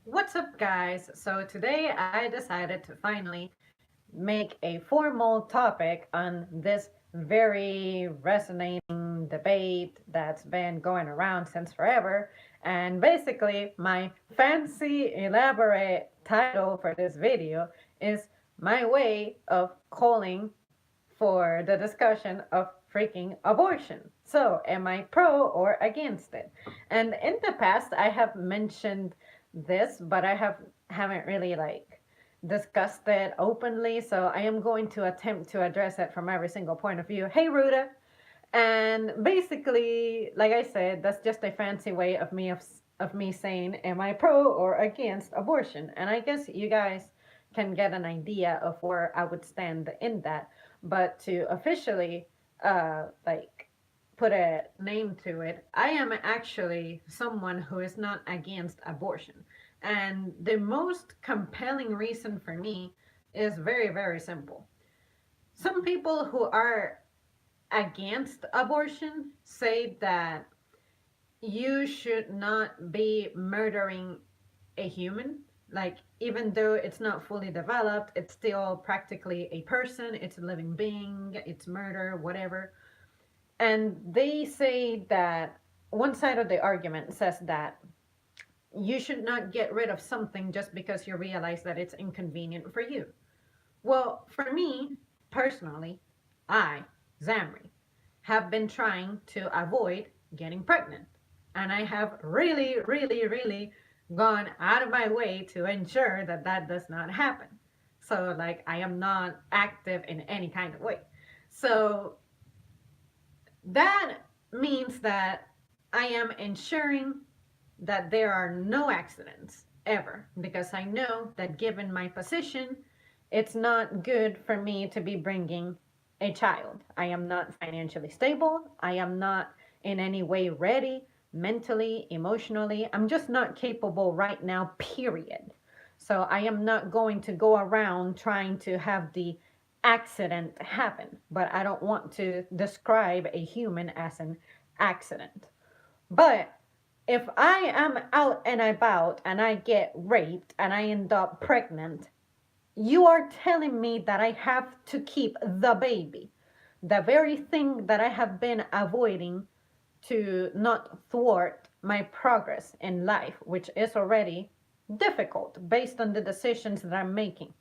What's up, guys? So, today I decided to finally make a formal topic on this very resonating debate that's been going around since forever. And basically, my fancy, elaborate title for this video is my way of calling for the discussion of freaking abortion. So, am I pro or against it? And in the past, I have mentioned this, but haven't really discussed it openly. So I am going to attempt to address it from every single point of view. Hey, Ruda. And basically, like I said, that's just a fancy way of me saying, am I pro or against abortion? And I guess you guys can get an idea of where I would stand in that. But to officially, put a name to it, I am actually someone who is not against abortion. And the most compelling reason for me is very, very simple. Some people who are against abortion say that you should not be murdering a human. Like, even though it's not fully developed, it's still practically a person, it's a living being, it's murder, whatever. And they say that one side of the argument says that you should not get rid of something just because you realize that it's inconvenient for you. Well, for me, personally, I, Zamri, have been trying to avoid getting pregnant. And I have really, really, really gone out of my way to ensure that that does not happen. So, like, I am not active in any kind of way. So, that means that I am ensuring that there are no accidents ever because I know that given my position, it's not good for me to be bringing a child. I am not financially stable. I am not in any way ready mentally, emotionally. I'm just not capable right now, period. So I am not going to go around trying to have the accident happen, but I don't want to describe a human as an accident. But if I am out and about and I get raped and I end up pregnant, you are telling me that I have to keep the baby, the very thing that I have been avoiding to not thwart my progress in life, which is already difficult based on the decisions that I'm making.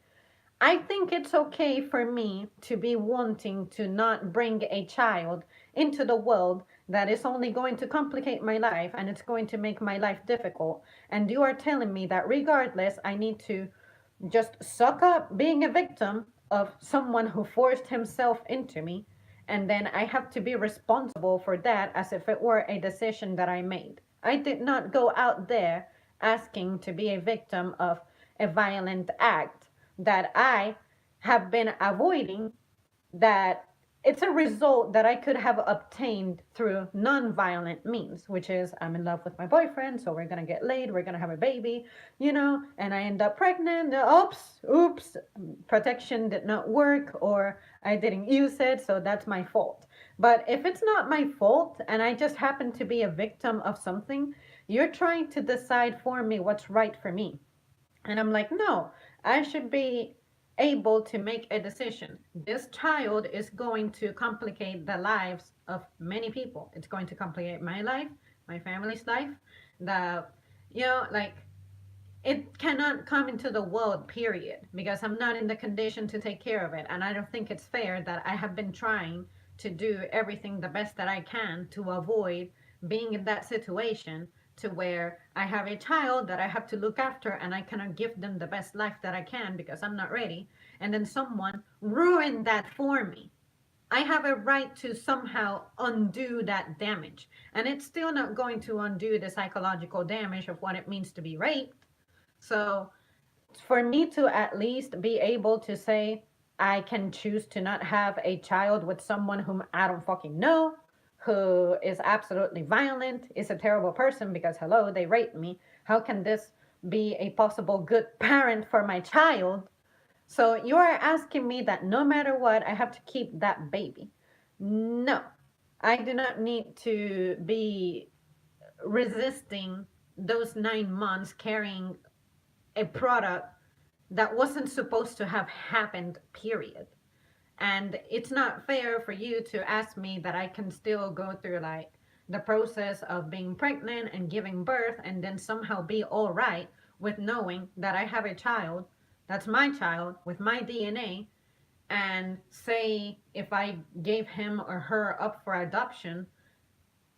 I think it's okay for me to be wanting to not bring a child into the world that is only going to complicate my life and it's going to make my life difficult. And you are telling me that regardless, I need to just suck up being a victim of someone who forced himself into me. And then I have to be responsible for that as if it were a decision that I made. I did not go out there asking to be a victim of a violent act that I have been avoiding, that it's a result that I could have obtained through non-violent means, which is I'm in love with my boyfriend, so we're gonna get laid, we're gonna have a baby, and I end up pregnant. Oops, protection did not work, or I didn't use it, so that's my fault. But if it's not my fault and I just happen to be a victim of something, you're trying to decide for me what's right for me. And I'm like, no, I should be able to make a decision. This child is going to complicate the lives of many people. It's going to complicate my life, my family's life. The, like, it cannot come into the world, period, because I'm not in the condition to take care of it. And I don't think it's fair that I have been trying to do everything the best that I can to avoid being in that situation to where I have a child that I have to look after and I cannot give them the best life that I can because I'm not ready. And then someone ruined that for me. I have a right to somehow undo that damage. And it's still not going to undo the psychological damage of what it means to be raped. So for me to at least be able to say I can choose to not have a child with someone whom I don't fucking know, who is absolutely violent, is a terrible person because hello, they raped me. How can this be a possible good parent for my child? So you are asking me that no matter what, I have to keep that baby. No, I do not need to be resisting those 9 months carrying a product that wasn't supposed to have happened, period. And it's not fair for you to ask me that I can still go through like the process of being pregnant and giving birth and then somehow be all right with knowing that I have a child that's my child with my DNA, and say if I gave him or her up for adoption,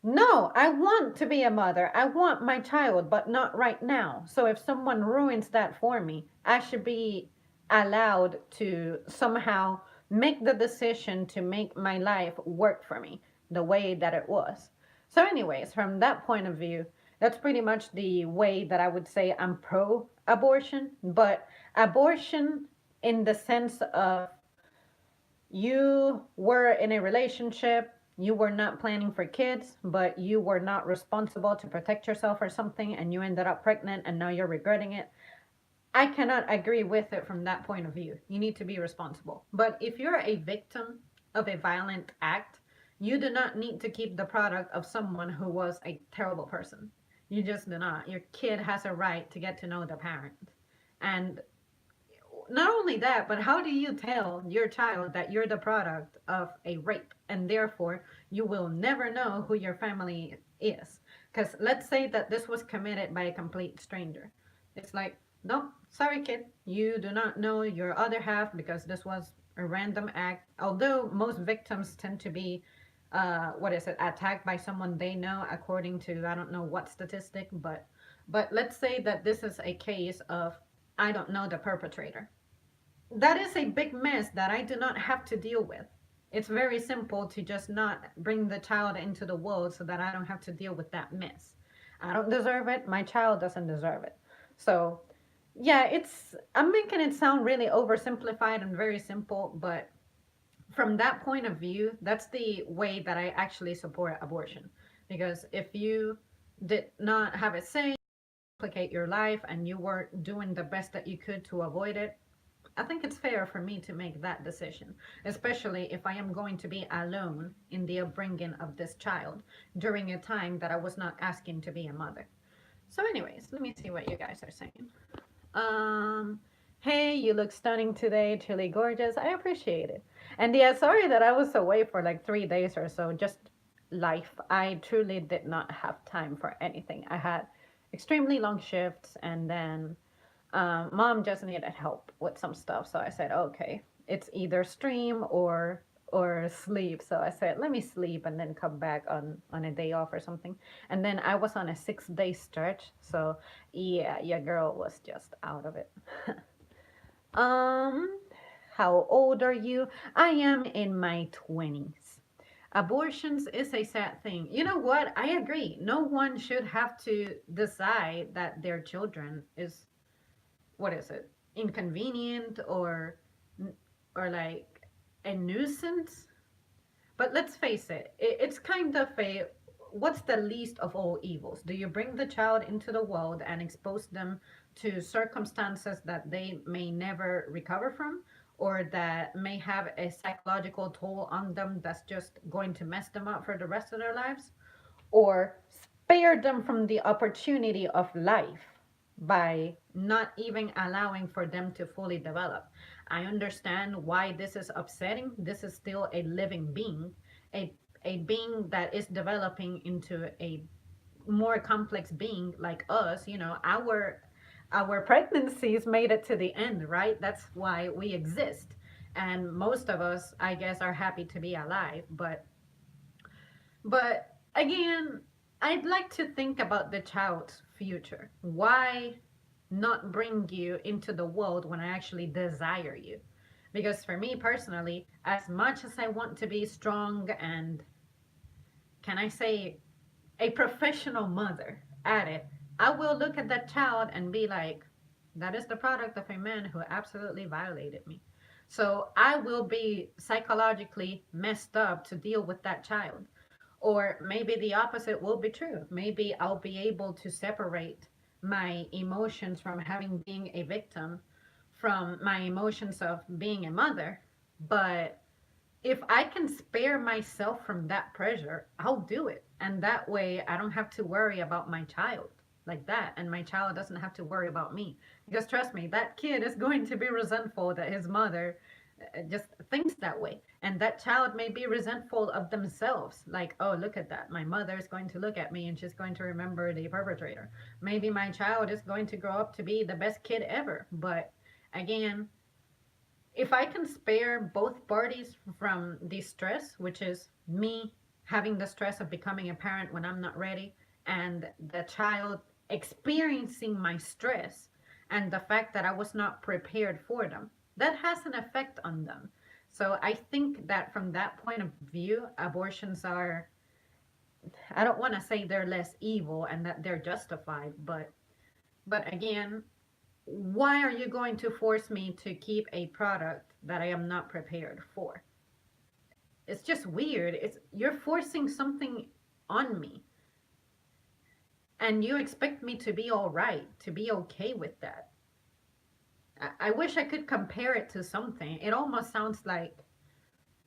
no, I want to be a mother. I want my child, but not right now. So if someone ruins that for me, I should be allowed to somehow make the decision to make my life work for me the way that it was. So, anyways, from that point of view, that's pretty much the way that I would say I'm pro abortion. But abortion in the sense of you were in a relationship, you were not planning for kids, but you were not responsible to protect yourself or something, and you ended up pregnant and now you're regretting it. I cannot agree with it from that point of view. You need to be responsible. But if you're a victim of a violent act, you do not need to keep the product of someone who was a terrible person. You just do not. Your kid has a right to get to know the parent. And not only that, but how do you tell your child that you're the product of a rape and therefore you will never know who your family is? Because let's say that this was committed by a complete stranger. It's like, no, sorry, kid, you do not know your other half because this was a random act. Although most victims tend to be, what is it, attacked by someone they know, according to I don't know what statistic, but let's say that this is a case of I don't know the perpetrator. That is a big mess that I do not have to deal with. It's very simple to just not bring the child into the world so that I don't have to deal with that mess. I don't deserve it. My child doesn't deserve it. So, yeah, I'm making it sound really oversimplified and very simple, but from that point of view, that's the way that I actually support abortion. Because if you did not have a say, complicate your life, and you were doing the best that you could to avoid it, I think it's fair for me to make that decision, especially if I am going to be alone in the upbringing of this child during a time that I was not asking to be a mother. So, anyways, let me see what you guys are saying. Um, hey, you look stunning today, truly gorgeous. I appreciate it. And yeah, sorry that I was away for like 3 days or so. Just life. I truly did not have time for anything. I had extremely long shifts, and then mom just needed help with some stuff. So I said, okay, it's either stream or sleep. So I said, let me sleep and then come back on a day off or something. And then I was on a 6 day stretch. So yeah, your girl was just out of it. um, how old are you? I am in my 20s. Abortions is a sad thing. You know what? I agree. No one should have to decide that their children is, what is it, inconvenient or like a nuisance. But let's face it, it's kind of a, what's the least of all evils? Do you bring the child into the world and expose them to circumstances that they may never recover from, or that may have a psychological toll on them that's just going to mess them up for the rest of their lives? Or spare them from the opportunity of life by not even allowing for them to fully develop? I understand why this is upsetting. This is still a living being, a a being that is developing into a more complex being like us. Our pregnancies made it to the end, right? That's why we exist. And most of us, I guess, are happy to be alive, but again, I'd like to think about the child's future. Why not bring you into the world when I actually desire you? Because for me personally, as much as I want to be strong and, can I say, a professional mother at it, I will look at that child and be like, that is the product of a man who absolutely violated me. So I will be psychologically messed up to deal with that child. Or maybe the opposite will be true. Maybe I'll be able to separate my emotions from having being a victim from my emotions of being a mother. But if I can spare myself from that pressure, I'll do it. And that way I don't have to worry about my child. like that, and my child doesn't have to worry about me. Because trust me, that kid is going to be resentful that his mother just thinks that way. And that child may be resentful of themselves. Like, oh, look at that. My mother is going to look at me and she's going to remember the perpetrator. Maybe my child is going to grow up to be the best kid ever. But again, if I can spare both parties from the stress, which is me having the stress of becoming a parent when I'm not ready, and the child experiencing my stress and the fact that I was not prepared for them, that has an effect on them. So I think that from that point of view, abortions are, I don't want to say they're less evil and that they're justified, but again, why are you going to force me to keep a product that I am not prepared for? It's just weird. It's you're forcing something on me and you expect me to be all right, to be okay with that. I wish I could compare it to something. It almost sounds like,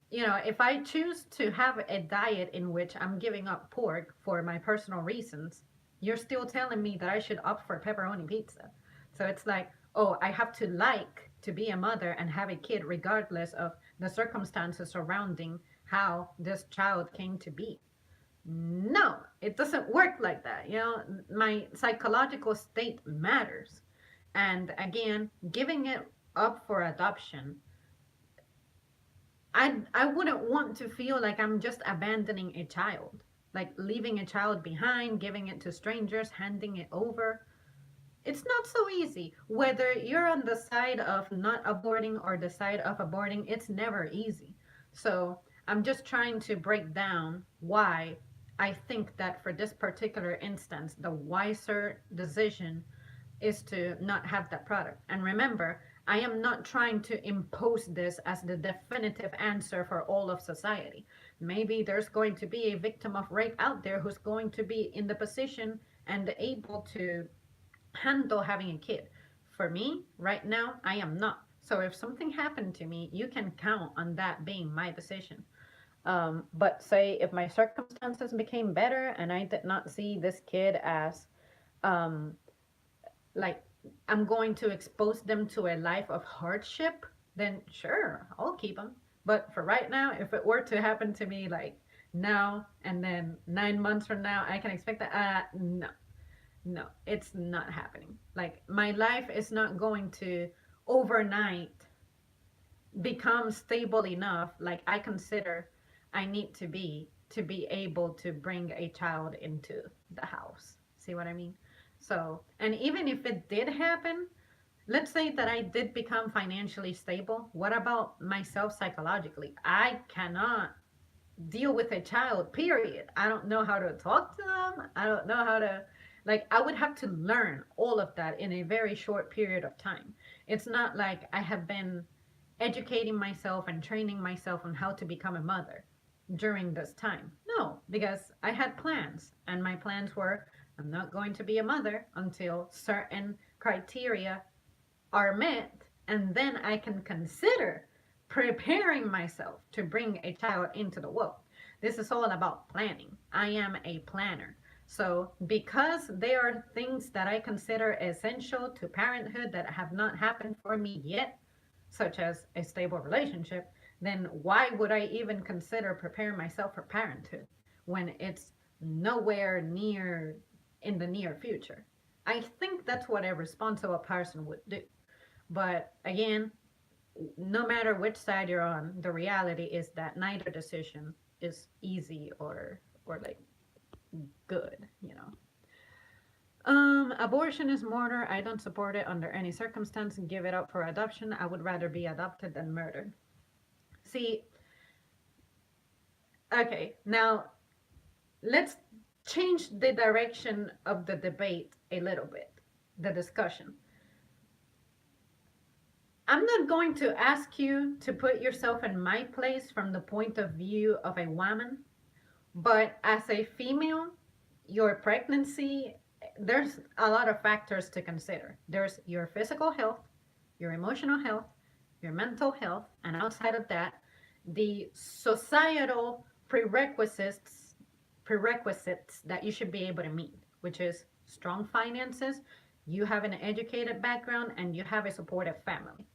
if I choose to have a diet in which I'm giving up pork for my personal reasons, you're still telling me that I should opt for pepperoni pizza. So it's like, oh, I have to like to be a mother and have a kid regardless of the circumstances surrounding how this child came to be. No, it doesn't work like that. My psychological state matters. And again, giving it up for adoption, I wouldn't want to feel like I'm just abandoning a child, like leaving a child behind, giving it to strangers, handing it over. It's not so easy. Whether you're on the side of not aborting or the side of aborting, it's never easy. So I'm just trying to break down why I think that for this particular instance, the wiser decision is to not have that product. And remember, I am not trying to impose this as the definitive answer for all of society. Maybe there's going to be a victim of rape out there who's going to be in the position and able to handle having a kid. For me, right now, I am not. So if something happened to me, you can count on that being my decision. But say if my circumstances became better and I did not see this kid as um, like I'm going to expose them to a life of hardship, then sure, I'll keep them. But for right now, if it were to happen to me like now and then 9 months from now, I can expect that. No, no, it's not happening. Like my life is not going to overnight become stable enough like I consider I need to be able to bring a child into the house. See what I mean? So, and even if it did happen, let's say that I did become financially stable, what about myself psychologically? I cannot deal with a child, period. I don't know how to talk to them. I don't know how to, like, I would have to learn all of that in a very short period of time. It's not like I have been educating myself and training myself on how to become a mother during this time. No, because I had plans, and my plans were I'm not going to be a mother until certain criteria are met, and then I can consider preparing myself to bring a child into the world. This is all about planning. I am a planner. So, because there are things that I consider essential to parenthood that have not happened for me yet, such as a stable relationship, then why would I even consider preparing myself for parenthood when it's nowhere near in the near future? I think that's what a responsible person would do. But again, no matter which side you're on, the reality is that neither decision is easy or like good. Abortion is murder. I don't support it under any circumstance and give it up for adoption. I would rather be adopted than murdered. See, okay, now let's change the direction of the debate a little bit, the discussion. I'm not going to ask you to put yourself in my place from the point of view of a woman, but as a female, your pregnancy, there's a lot of factors to consider. There's your physical health, your emotional health, your mental health, and outside of that, the societal prerequisites that you should be able to meet, which is strong finances, you have an educated background, and you have a supportive family.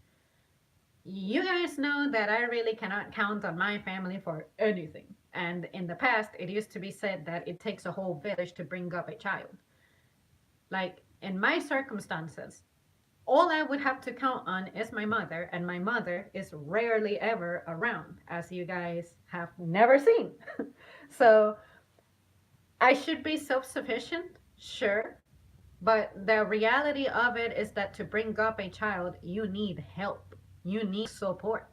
You guys know that I really cannot count on my family for anything. And in the past, it used to be said that it takes a whole village to bring up a child. Like in my circumstances, all I would have to count on is my mother, and my mother is rarely ever around, as you guys have never seen. So I should be self sufficient, sure, but the reality of it is that to bring up a child, you need help, you need support.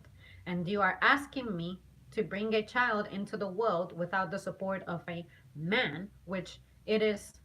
And you are asking me to bring a child into the world without the support of a man, which it is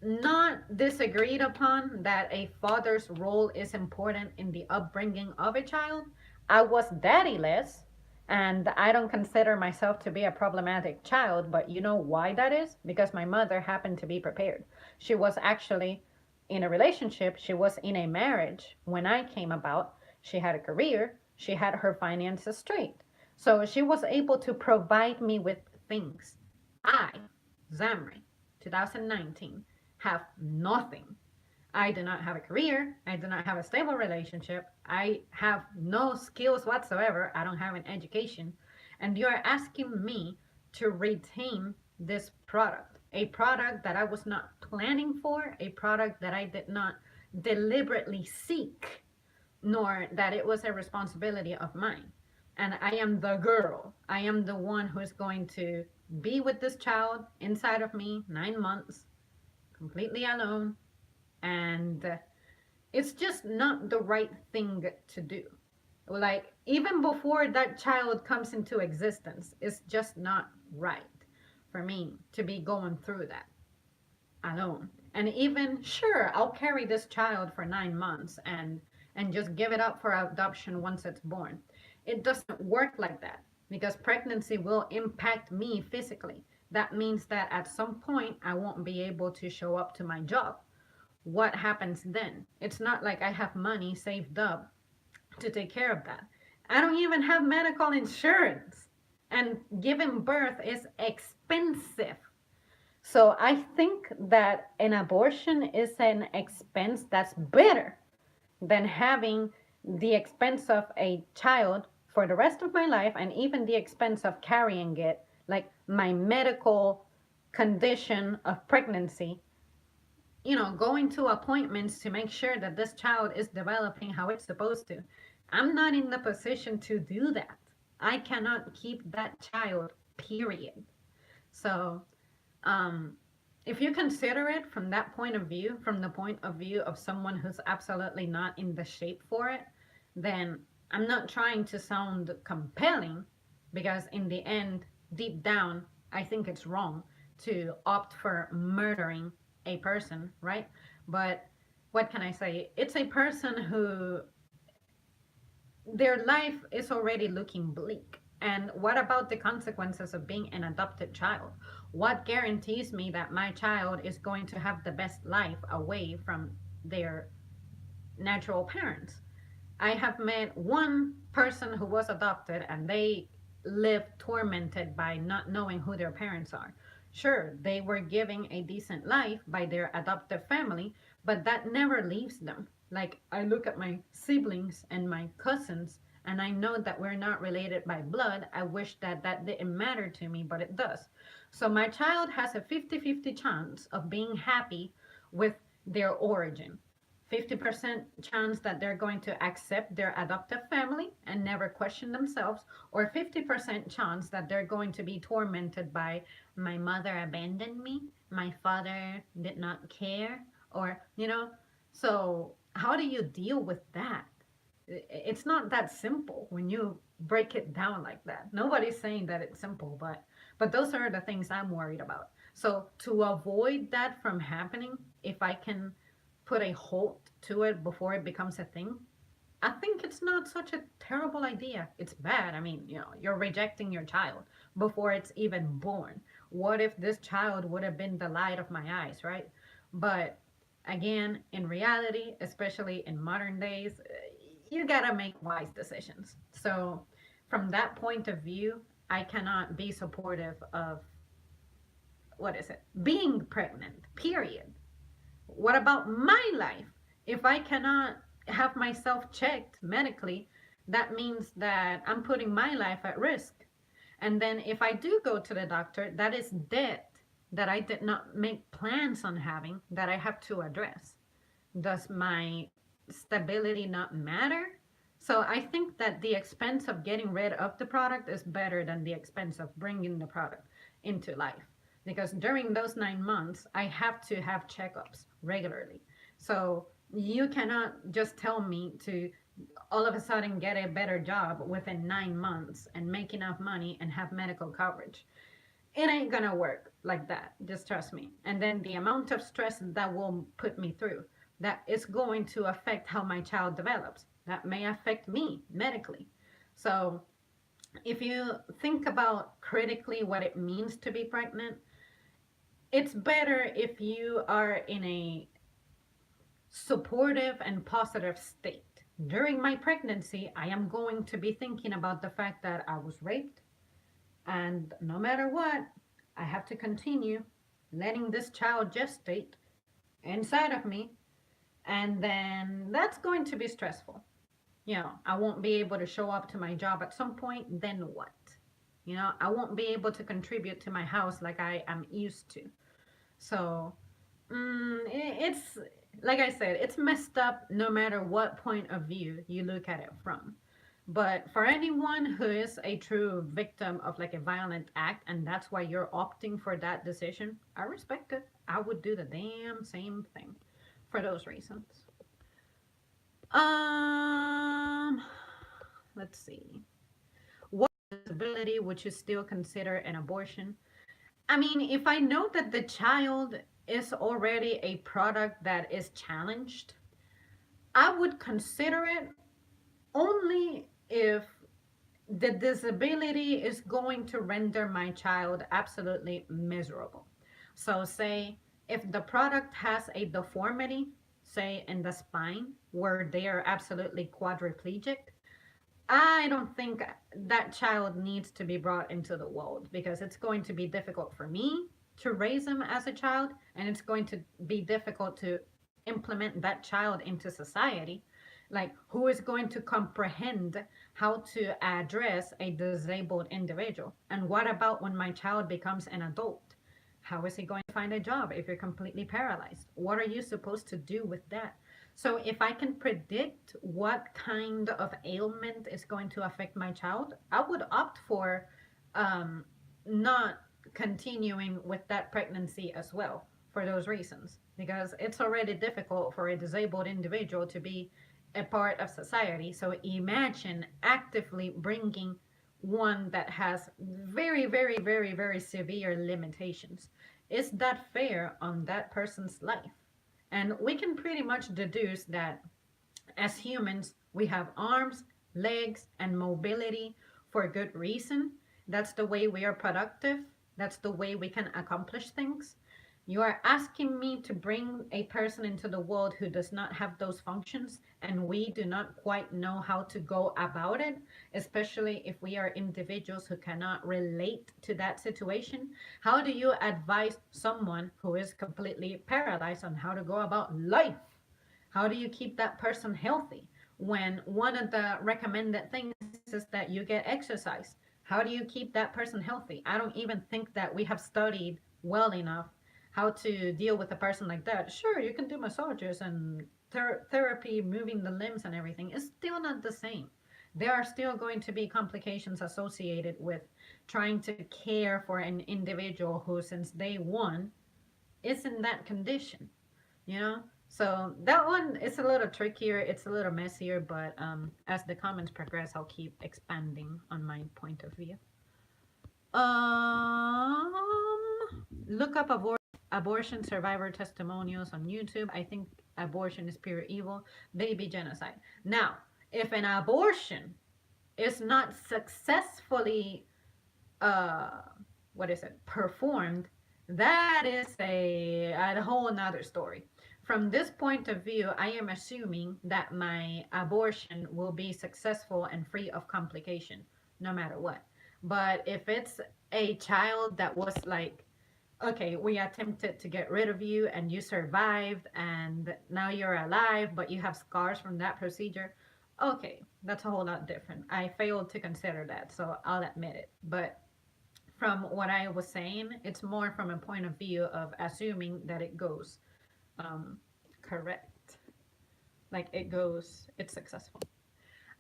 not disagreed upon that a father's role is important in the upbringing of a child. I was daddyless, and I don't consider myself to be a problematic child, but you know why that is? Because my mother happened to be prepared. She was actually in a relationship, she was in a marriage when I came about. She had a career, she had her finances straight. So she was able to provide me with things. I, Zamri, 2019, have nothing. I do not have a career. I do not have a stable relationship. I have no skills whatsoever. I don't have an education. And you are asking me to retain this product, a product that I was not planning for, a product that I did not deliberately seek, nor that it was a responsibility of mine. And I am the girl. I am the one who is going to be with this child inside of me 9 months, completely alone, and it's just not the right thing to do. Like, even before that child comes into existence, it's just not right for me to be going through that alone. And even, sure, I'll carry this child for 9 months and just give it up for adoption once it's born. It doesn't work like that because pregnancy will impact me physically. That means that at some point I won't be able to show up to my job. What happens then? It's not like I have money saved up to take care of that. I don't even have medical insurance. And giving birth is expensive. So I think that an abortion is an expense that's better than having the expense of a child for the rest of my life, and even the expense of carrying it, like my medical condition of pregnancy, going to appointments to make sure that this child is developing how it's supposed to. I'm not in the position to do that. I cannot keep that child, period. So, um, if you consider it from that point of view, from the point of view of someone who's absolutely not in the shape for it, then I'm not trying to sound compelling, because in the end, deep down, I think it's wrong to opt for murdering a person, right? But what can I say? It's a person who their life is already looking bleak. And what about the consequences of being an adopted child? What guarantees me that my child is going to have the best life away from their natural parents? I have met one person who was adopted, and they lived tormented by not knowing who their parents are. Sure, they were giving a decent life by their adoptive family, but that never leaves them. Like, I look at my siblings and my cousins, and I know that we're not related by blood. I wish that that didn't matter to me, but it does. So my child has a 50-50 chance of being happy with their origin. 50% chance that they're going to accept their adoptive family and never question themselves, or 50% chance that they're going to be tormented by my mother abandoned me, my father did not care, or. So how do you deal with that? It's not that simple when you break it down like that. Nobody's saying that it's simple, but those are the things I'm worried about. So to avoid that from happening, if I can put a halt to it before it becomes a thing, I think it's not such a terrible idea. It's bad. I mean, you're rejecting your child before it's even born. What if this child would have been the light of my eyes, right? But again, in reality, especially in modern days, you gotta make wise decisions. So, from that point of view, I cannot be supportive of what is it? Being pregnant, period. What about my life? If I cannot have myself checked medically, that means that I'm putting my life at risk. And then if I do go to the doctor, that is debt that I did not make plans on having that I have to address. Does my stability not matter? So I think that the expense of getting rid of the product is better than the expense of bringing the product into life. Because during those 9 months, I have to have checkups regularly. So you cannot just tell me to all of a sudden get a better job within 9 months and make enough money and have medical coverage. It ain't gonna work like that. Just trust me. And then the amount of stress that will put me through, that is going to affect how my child develops. That may affect me medically. So if you think about critically what it means to be pregnant, it's better if you are in a supportive and positive state. During my pregnancy, I am going to be thinking about the fact that I was raped, and no matter what, I have to continue letting this child gestate inside of me, and then that's going to be stressful. I won't be able to show up to my job at some point, then what? I won't be able to contribute to my house like I am used to. So, it's like I said, it's messed up no matter what point of view you look at it from. But for anyone who is a true victim of like a violent act and that's why you're opting for that decision, I respect it. I would do the damn same thing for those reasons. Um, let's see. What disability would you still consider an abortion? I mean, if I know that the child is already a product that is challenged, I would consider it only if the disability is going to render my child absolutely miserable. So, say if the product has a deformity, say in the spine, where they are absolutely quadriplegic, I don't think that child needs to be brought into the world because it's going to be difficult for me to raise him as a child, and it's going to be difficult to implement that child into society. Like, who is going to comprehend how to address a disabled individual? And what about when my child becomes an adult? How is he going to find a job if you're completely paralyzed? What are you supposed to do with that? So if I can predict what kind of ailment is going to affect my child, I would opt for not continuing with that pregnancy as well for those reasons, because it's already difficult for a disabled individual to be a part of society. So imagine actively bringing one that has very, very, very, very severe limitations. Is that fair on that person's life? And we can pretty much deduce that as humans, we have arms, legs, and mobility for good reason. That's the way we are productive. That's the way we can accomplish things. You are asking me to bring a person into the world who does not have those functions, and we do not quite know how to go about it, especially if we are individuals who cannot relate to that situation. How do you advise someone who is completely paralyzed on how to go about life? How do you keep that person healthy when one of the recommended things is that you get exercise? How do you keep that person healthy? I don't even think that we have studied well enough how to deal with a person like that. Sure, you can do massages and therapy, moving the limbs and everything. It's still not the same. There are still going to be complications associated with trying to care for an individual who, since day one, is in that condition, you know? So that one is a little trickier. It's a little messier, but as the comments progress, I'll keep expanding on my point of view. Um, Look up abortion survivor testimonials on YouTube. I think abortion is pure evil, baby genocide. Now, if an abortion is not successfully, uh, what is it, performed, that is a whole another story. From this point of view, I am assuming that my abortion will be successful and free of complication, no matter what. But if it's a child that was like okay, we attempted to get rid of you and you survived and now you're alive, but you have scars from that procedure. Okay, that's a whole lot different. I failed to consider that, so I'll admit it. But from what I was saying, it's more from a point of view of assuming that it goes um, correct. Like it goes, it's successful.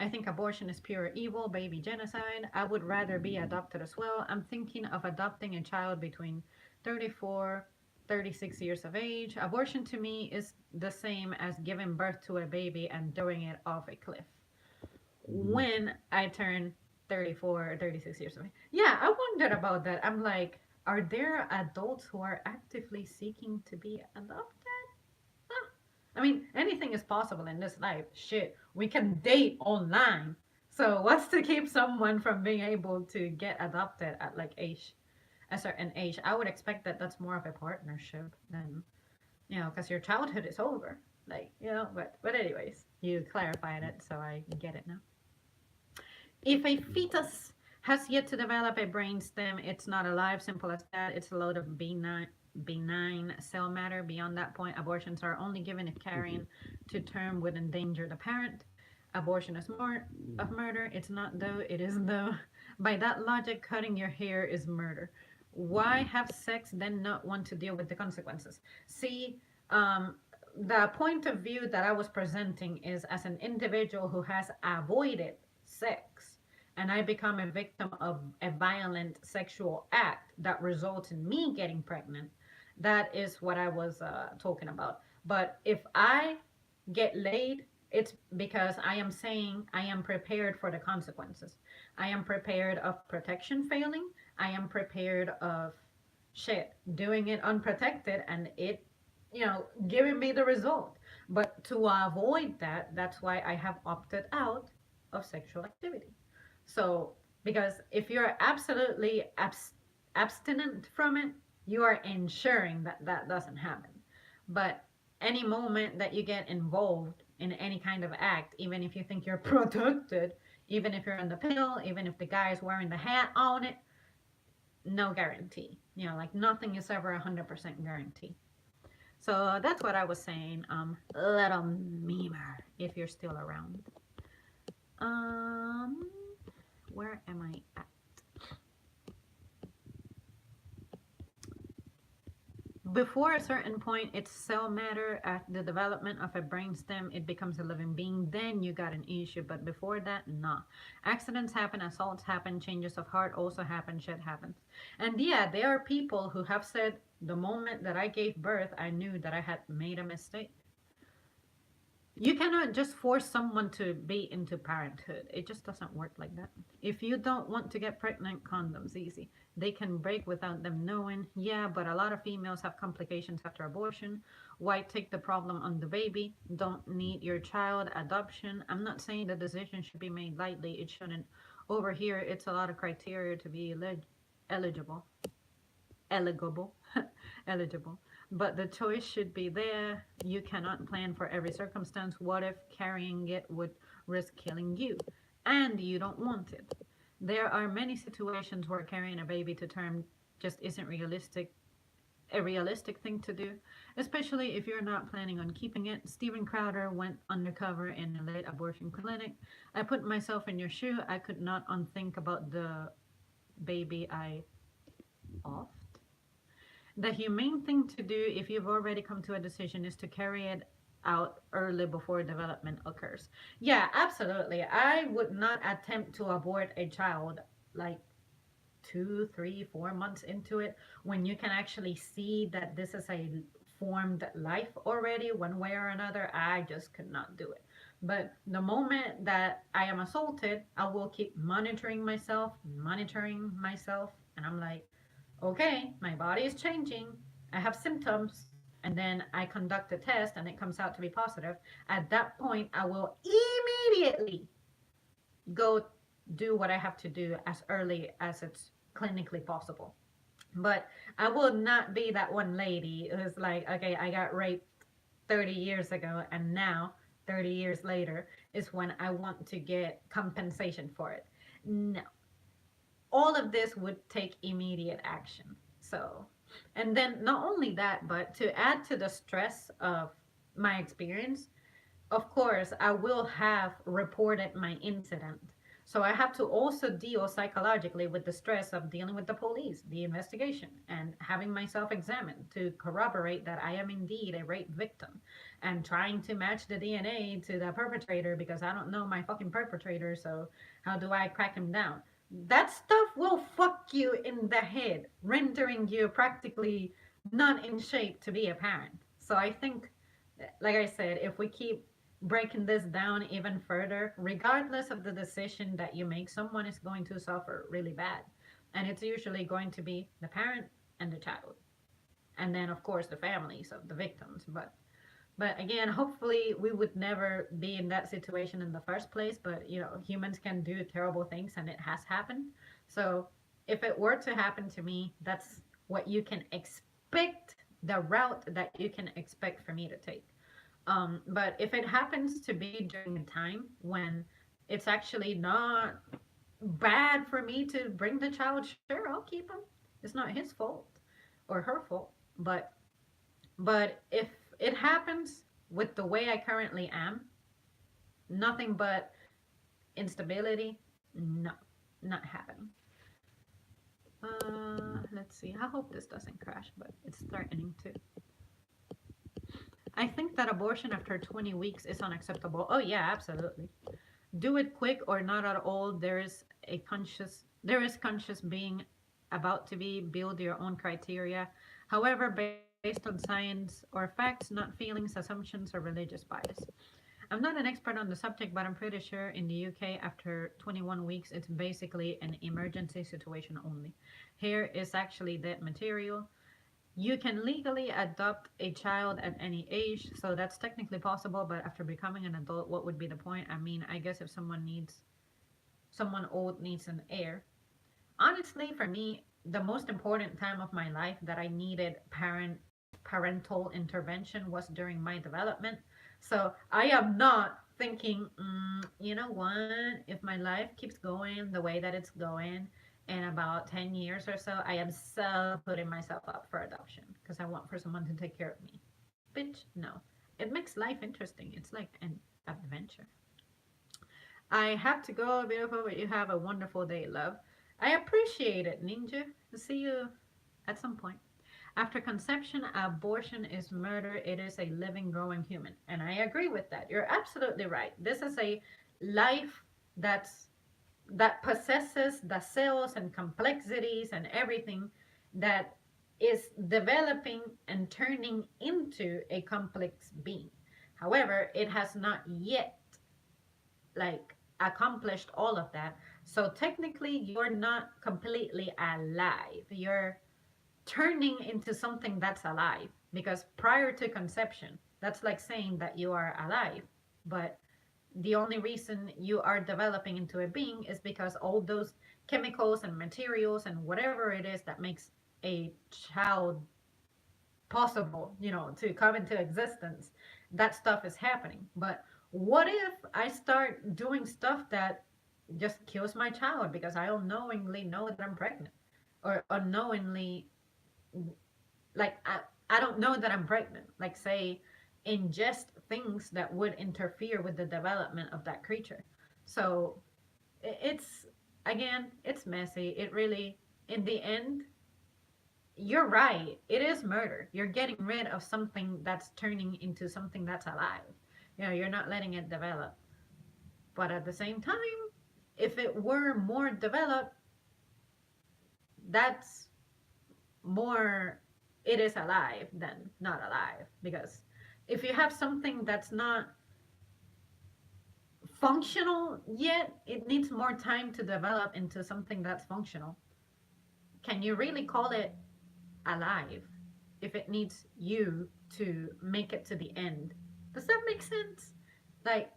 I think abortion is pure evil, baby genocide. I would rather be adopted as well. I'm thinking of adopting a child between 34, 36 years of age. Abortion to me is the same as giving birth to a baby and throwing it off a cliff. When I turn 34 or 36 years of age. Yeah, I wondered about that. I'm like, are there adults who are actively seeking to be adopted? Huh. I mean, anything is possible in this life. Shit, we can date online. So what's to keep someone from being able to get adopted at like age, a certain age? I would expect that that's more of a partnership than, because your childhood is over. Like, but anyways, you clarified it, so I get it now. If a fetus has yet to develop a brainstem, it's not alive. Simple as that. It's a load of benign cell matter. Beyond that point, abortions are only given if carrying to term would endanger the parent. Abortion is more of murder. It's not though. It is though. By that logic, cutting your hair is murder. Why have sex then not want to deal with the consequences? See, the point of view that I was presenting is as an individual who has avoided sex and I become a victim of a violent sexual act that results in me getting pregnant, that is what I was talking about. But if I get laid, it's because I am saying I am prepared for the consequences. I am prepared of protection failing. I am prepared of shit doing it unprotected and it, giving me the result. But to avoid that, that's why I have opted out of sexual activity. So, because if you're absolutely abstinent from it, you are ensuring that that doesn't happen. But any moment that you get involved in any kind of act, even if you think you're protected, even if you're on the pill, even if the guy is wearing the hat on it, no guarantee. Like nothing is ever 100% guarantee. So that's what I was saying. Little memer, if you're still around. Um, where am I at? Before a certain point, it's cell matter. At the development of a brainstem, it becomes a living being. Then you got an issue. But before that, nah. Accidents happen, assaults happen, changes of heart also happen, shit happens. And yeah, there are people who have said the moment that I gave birth, I knew that I had made a mistake. You cannot just force someone to be into parenthood. It just doesn't work like that. If you don't want to get pregnant, condoms easy. They can break without them knowing. Yeah, but a lot of females have complications after abortion. Why take the problem on the baby? Don't need your child. Adoption. I'm not saying the decision should be made lightly. It shouldn't. Over here, it's a lot of criteria to be eligible. Eligible. Eligible. But the choice should be there. You cannot plan for every circumstance. What if carrying it would risk killing you? And you don't want it. There are many situations where carrying a baby to term just isn't a realistic thing to do, especially if you're not planning on keeping it. Steven Crowder went undercover in a late abortion clinic. I put myself in your shoe. I could not unthink about the baby I offed. The humane thing to do if you've already come to a decision is to carry it out early before development occurs. Yeah, absolutely. I would not attempt to abort a child like 2, 3, 4 months into it when you can actually see that this is a formed life already, one way or another. I just could not do it. But the moment that I am assaulted, I will keep monitoring myself, and I'm like, okay, my body is changing. I have symptoms. And then I conduct a test and it comes out to be positive. At that point, I will immediately go do what I have to do as early as it's clinically possible. But I will not be that one lady who's like, okay, I got raped 30 years ago and now 30 years later is when I want to get compensation for it. No, all of this would take immediate action. So And then not only that, but to add to the stress of my experience, of course, I will have reported my incident. So I have to also deal psychologically with the stress of dealing with the police, the investigation, and having myself examined to corroborate that I am indeed a rape victim and trying to match the DNA to the perpetrator because I don't know my fucking perpetrator. So how do I crack him down? That stuff will fuck you in the head, rendering you practically not in shape to be a parent. So I think, like I said, if we keep breaking this down even further, regardless of the decision that you make, someone is going to suffer really bad. And it's usually going to be the parent and the child. And then, of course, the families of the victims. But again, hopefully we would never be in that situation in the first place. But humans can do terrible things, and it has happened. So if it were to happen to me, that's what you can expect, the route that you can expect for me to take. But if it happens to be during a time when it's actually not bad for me to bring the child, sure, I'll keep him. It's not his fault or her fault. But if it happens with the way I currently am, nothing but instability, no, not happening. Let's see. I hope this doesn't crash, but it's threatening to. I think that abortion after 20 weeks is unacceptable. Oh yeah, absolutely. Do it quick or not at all. There is conscious being about to be, build your own criteria. However, based on science or facts, not feelings, assumptions, or religious bias. I'm not an expert on the subject, but I'm pretty sure in the UK after 21 weeks it's basically an emergency situation only. Here is actually that material. You can legally adopt a child at any age, so that's technically possible, but after becoming an adult, what would be the point? I mean, I guess if someone old needs an heir. Honestly, for me, the most important time of my life that I needed parental intervention was during my development. So I am not thinking, you know what, if my life keeps going the way that it's going, in about 10 years or so, I am so putting myself up for adoption because I want for someone to take care of me. Bitch, no. It makes life interesting. It's like an adventure. I have to go, beautiful, but you have a wonderful day, love. I appreciate it, Ninja. See you at some point. After conception, abortion is murder. It is a living, growing human. And I agree with that. You're absolutely right. This is a life that's that possesses the cells and complexities and everything that is developing and turning into a complex being. However, it has not yet like accomplished all of that. So technically you're not completely alive. You're turning into something that's alive because prior to conception, that's like saying that you are alive, but the only reason you are developing into a being is because all those chemicals and materials and whatever it is that makes a child possible, to come into existence, that stuff is happening. But what if I start doing stuff that just kills my child because I unknowingly know that I'm pregnant, or unknowingly, like I don't know that I'm pregnant, like say ingest things that would interfere with the development of that creature. So it's, again, it's messy. It really, in the end, you're right. It is murder. You're getting rid of something that's turning into something that's alive. You're not letting it develop. But at the same time, if it were more developed, that's more, it is alive than not alive. Because if you have something that's not functional yet, it needs more time to develop into something that's functional. Can you really call it alive if it needs you to make it to the end? Does that make sense? Like,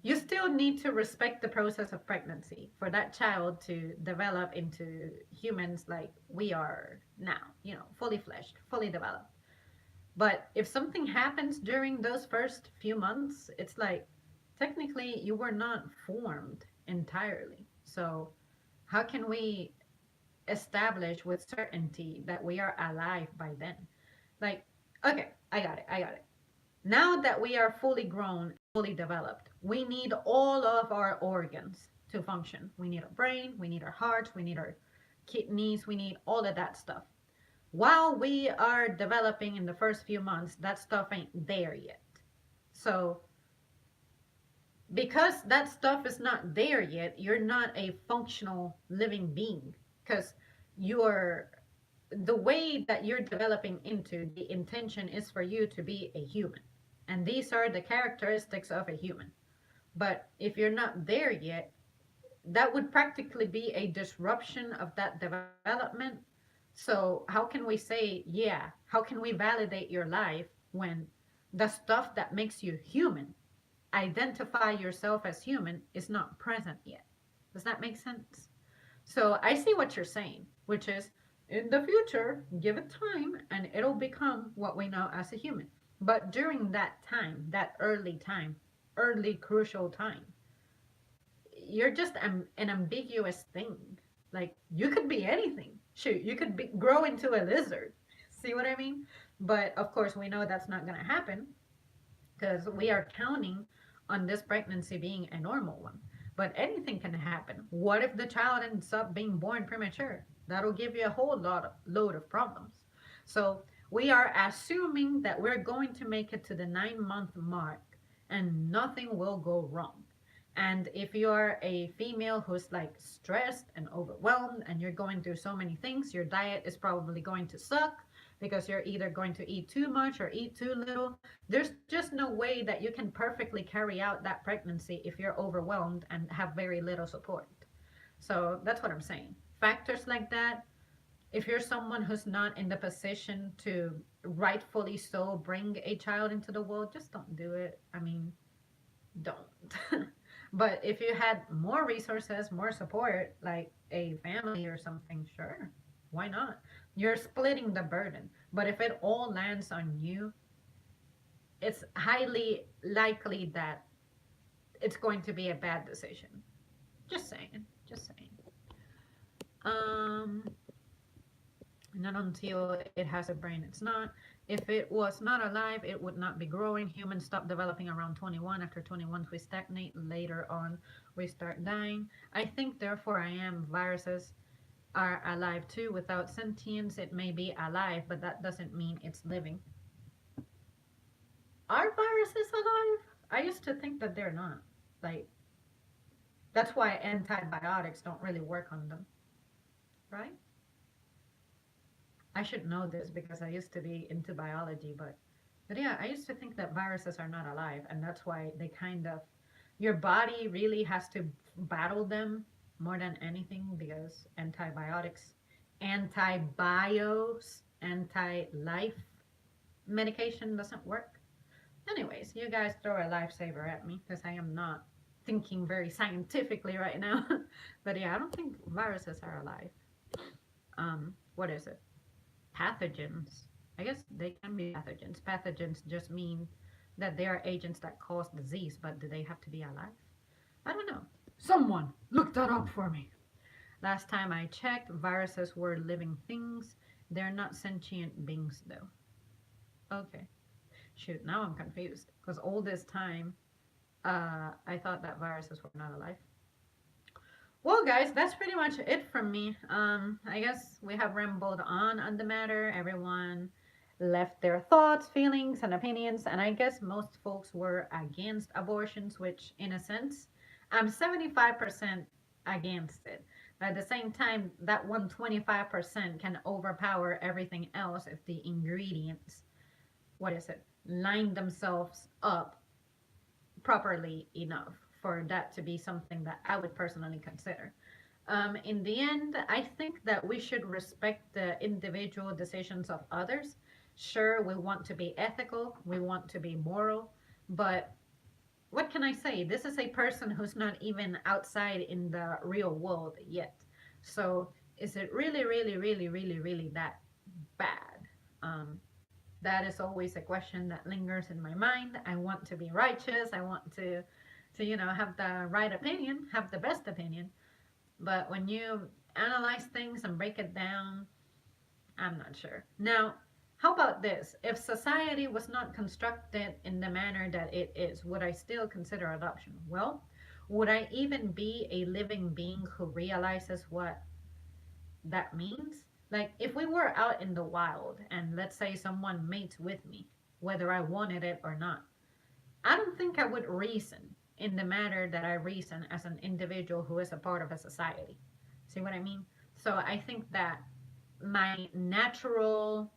you still need to respect the process of pregnancy for that child to develop into humans like we are now, fully fleshed, fully developed. But if something happens during those first few months, it's like technically you were not formed entirely. So how can we establish with certainty that we are alive by then. Like, okay, I got it. Now that we are fully grown, fully developed, we need all of our organs to function. We need our brain, we need our hearts, we need our kidneys, we need all of that stuff. While we are developing in the first few months, that stuff ain't there yet. So, because that stuff is not there yet, you're not a functional living being. Because you're the way that you're developing into, the intention is for you to be a human. And these are the characteristics of a human. But if you're not there yet, that would practically be a disruption of that development. So, how can we say, yeah, how can we validate your life when the stuff that makes you human, identify yourself as human, is not present yet? Does that make sense? So I see what you're saying, which is in the future, give it time and it'll become what we know as a human. But during that time, early crucial time, you're just an ambiguous thing. Like you could be anything. Shoot, you could grow into a lizard. See what I mean? But of course, we know that's not going to happen because we are counting on this pregnancy being a normal one. But anything can happen. What if the child ends up being born premature? That'll give you a whole load of problems. So we are assuming that we're going to make it to the 9 month mark and nothing will go wrong. And if you are a female who's like stressed and overwhelmed and you're going through so many things, your diet is probably going to suck because you're either going to eat too much or eat too little. There's just no way that you can perfectly carry out that pregnancy if you're overwhelmed and have very little support. So that's what I'm saying. Factors like that, if you're someone who's not in the position to rightfully so bring a child into the world, just don't do it. I mean, don't. But if you had more resources, more support, like a family or something, sure, why not? You're splitting the burden. But if it all lands on you, it's highly likely that it's going to be a bad decision. Just saying. Just saying. Um, Not until it has a brain, it's not. If it was not alive, it would not be growing. Humans stop developing around 21. After 21, we stagnate. Later on, we start dying. I think, therefore, I am. Viruses are alive too. Without sentience, it may be alive, but that doesn't mean it's living. Are viruses alive? I used to think that they're not. Like, that's why antibiotics don't really work on them, right? I should know this because I used to be into biology, but yeah, I used to think that viruses are not alive, and that's why they kind of your body really has to battle them more than anything because anti-life medication doesn't work. Anyways, you guys throw a lifesaver at me because I am not thinking very scientifically right now. But yeah, I don't think viruses are alive. What is it? Pathogens. I guess they can be pathogens. Pathogens just mean that they are agents that cause disease, but do they have to be alive? I don't know. Someone look that up for me. Last time I checked, viruses were living things. They're not sentient beings, though. Okay. Shoot, now I'm confused. Because all this time, I thought that viruses were not alive. Well, guys, that's pretty much it from me. I guess we have rambled on the matter. Everyone left their thoughts, feelings, and opinions, and I guess most folks were against abortions, which, in a sense, I'm 75% against it. But at the same time, that 125% can overpower everything else if the ingredients, what is it, line themselves up properly enough for that to be something that I would personally consider. In the end, I think that we should respect the individual decisions of others. Sure, we want to be ethical, we want to be moral, but what can I say? This is a person who's not even outside in the real world yet. So, is it really, really, really, really, really that bad? Um, that is always a question that lingers in my mind. I want to be righteous. I want to have the right opinion, have the best opinion. But when you analyze things and break it down, I'm not sure. Now, how about this? If society was not constructed in the manner that it is, would I still consider adoption? Well, would I even be a living being who realizes what that means? Like, if we were out in the wild and let's say someone mates with me, whether I wanted it or not, I don't think I would reason in the manner that I reason as an individual who is a part of a society. See what I mean? So I think that my natural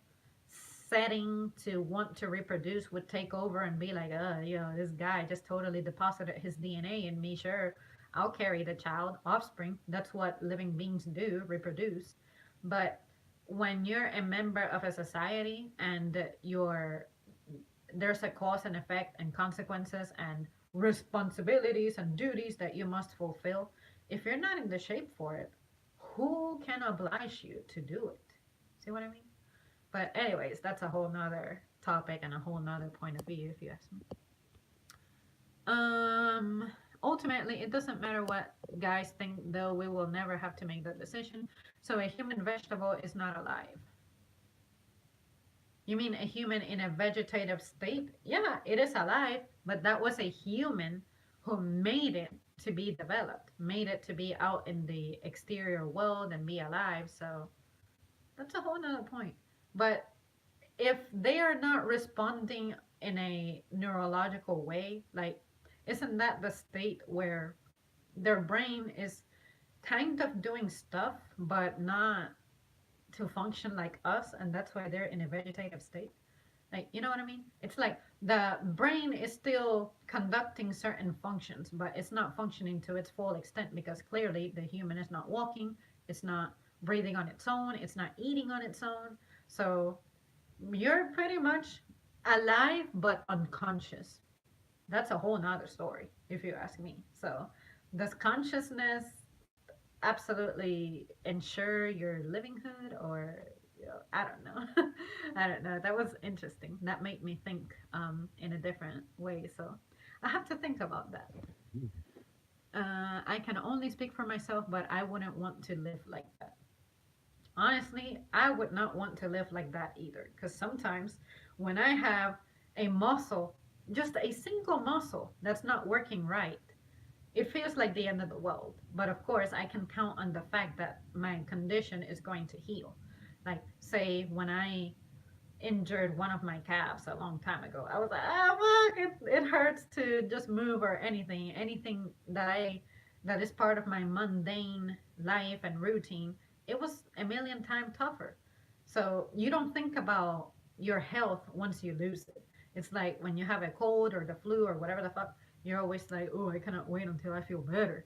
setting to want to reproduce would take over and be like, this guy just totally deposited his DNA in me. Sure, I'll carry the child, offspring. That's what living beings do, reproduce. But when you're a member of a society and there's a cause and effect and consequences and responsibilities and duties that you must fulfill, if you're not in the shape for it, who can oblige you to do it? See what I mean? But anyways, that's a whole nother topic and a whole nother point of view if you ask me. Um Ultimately it doesn't matter what guys think, though we will never have to make that decision. So a human vegetable is not alive. You mean a human in a vegetative state? Yeah, it is alive, but that was a human who made it to be developed, made it to be out in the exterior world and be alive. So that's a whole nother point. But if they are not responding in a neurological way, like, isn't that the state where their brain is kind of doing stuff, but not to function like us, and that's why they're in a vegetative state? Like, you know what I mean? It's like the brain is still conducting certain functions, but it's not functioning to its full extent because clearly the human is not walking, it's not breathing on its own, it's not eating on its own. So you're pretty much alive but unconscious. That's a whole nother story, if you ask me. So, does consciousness absolutely ensure your livinghood, or I don't know. I don't know. That was interesting. That made me think in a different way. So, I have to think about that. I can only speak for myself, but I wouldn't want to live like that. Honestly, I would not want to live like that either. Because sometimes when I have a muscle, just a single muscle that's not working right, it feels like the end of the world. But of course, I can count on the fact that my condition is going to heal. Like, say, when I injured one of my calves a long time ago, I was like, fuck, it hurts to just move or anything that is part of my mundane life and routine. It was a million times tougher. So you don't think about your health once you lose it. It's like when you have a cold or the flu or whatever the fuck, you're always like, oh, I cannot wait until I feel better.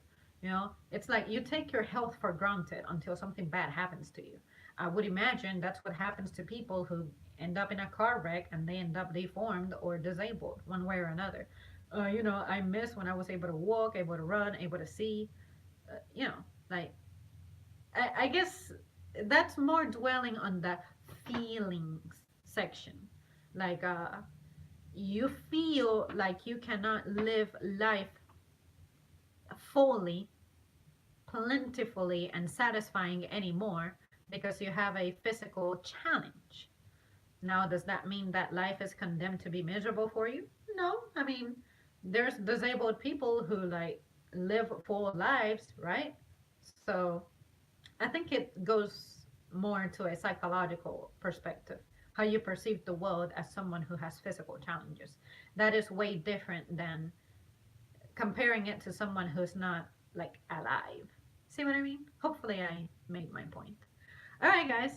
It's like you take your health for granted until something bad happens to you. I would imagine that's what happens to people who end up in a car wreck and they end up deformed or disabled one way or another. I miss when I was able to walk, able to run, able to see. You know, like, I guess that's more dwelling on the feelings section. Like, you feel like you cannot live life fully, plentifully, and satisfying anymore because you have a physical challenge. Now, does that mean that life is condemned to be miserable for you? No. I mean, there's disabled people who like live full lives, right? So I think it goes more to a psychological perspective, how you perceive the world as someone who has physical challenges. That is way different than comparing it to someone who's not like alive. See what I mean? Hopefully, I made my point. All right, guys.